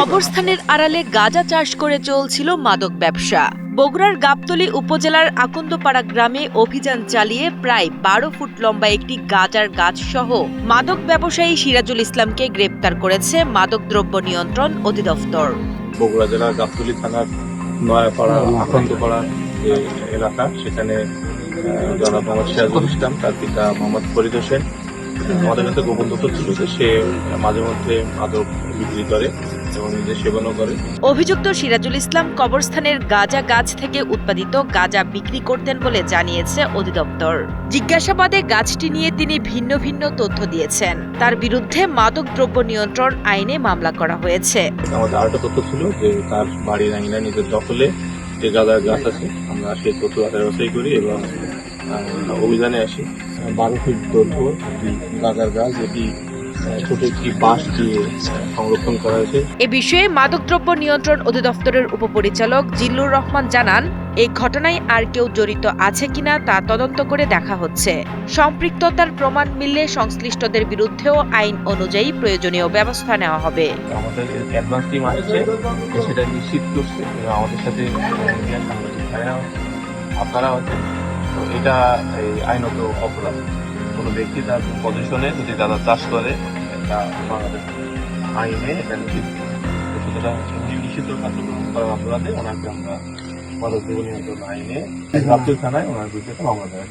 কবরস্থানের আড়ালে গাঁজা চাষ করে চলছিল মাদক ব্যবসা। বগুড়ার গাবতলী উপজেলার আকন্দপাড়া গ্রামে অভিযান চালিয়ে প্রায় ১২ ফুট লম্বা একটি গাঁজার গাছ সহ মাদক ব্যবসায়ী সিরাজুল ইসলামকে গ্রেপ্তার করেছে মাদকদ্রব্য নিয়ন্ত্রণ অধিদপ্তর। বগুড়া জেলার গাবতলী থানার নয়াপাড়া আকন্দপাড়া যে এলাকা, সেখানে জনাব মোহাম্মদ সিরাজুল ইসলাম, তার পিতা মোহাম্মদ ফরিদ হোসেন, আমাদের কাছে গোপন তথ্য ছিল যে সে মাঝে মধ্যে মাদক বিক্রি করে এবং নিজে সেবনও করে। অভিযুক্ত সিরাজুল ইসলাম কবরস্থানের গাঁজা গাছ থেকে উৎপাদিত গাঁজা বিক্রি করতেন বলে জানিয়েছে অধিদপ্তর। জিজ্ঞাসাবাদে গাছটি নিয়ে তিনি ভিন্ন ভিন্ন তথ্য দিয়েছেন। তার বিরুদ্ধে মাদক দ্রব্য নিয়ন্ত্রণ আইনে মামলা করা হয়েছে। আমাদের আরেকটা তথ্য ছিল যে তার বাড়ির আঙিনা নিজের দখলে যে গাঁজার গাছ আছে, আমরা সেই তথ্য যাচাই করি এবং অভিযানে আসি। 12 ফিট দৈর্ঘ্য গাঁজার গাছ, এটি ছোট একটি বাঁশ দিয়ে সংরক্ষণ করা হয়েছে। এ বিষয়ে মাদকদ্রব্য নিয়ন্ত্রণ অধিদপ্তরের উপপরিচালক জিল্লুর রহমান জানান, এই ঘটনায় আর কেউ জড়িত আছে কিনা তা তদন্ত করে দেখা হচ্ছে। সম্পৃক্ততার প্রমাণ মিললে সংশ্লিষ্টদের বিরুদ্ধেও আইন অনুযায়ী প্রয়োজনীয় ব্যবস্থা নেওয়া হবে। আমাদের অ্যাডভান্স টিম আসছে, সেটা নিশ্চিত করছে আমাদের সাথে আপনারা আছেন। তো এটা আইনত অপরাধ। কোনো ব্যক্তি তার পজিশনে যদি দাদা চাষ করে, এটা বাংলাদেশ আইনে এটা নিষিদ্ধ। সুতরাং নিষিদ্ধ কার্যক্রম করার অপরাধে ওনাকে আমরা মাদক দ্রব্য নিয়ন্ত্রণ আইনে গাবতলী থানায় ওনার বিরুদ্ধে মামলা দেওয়া।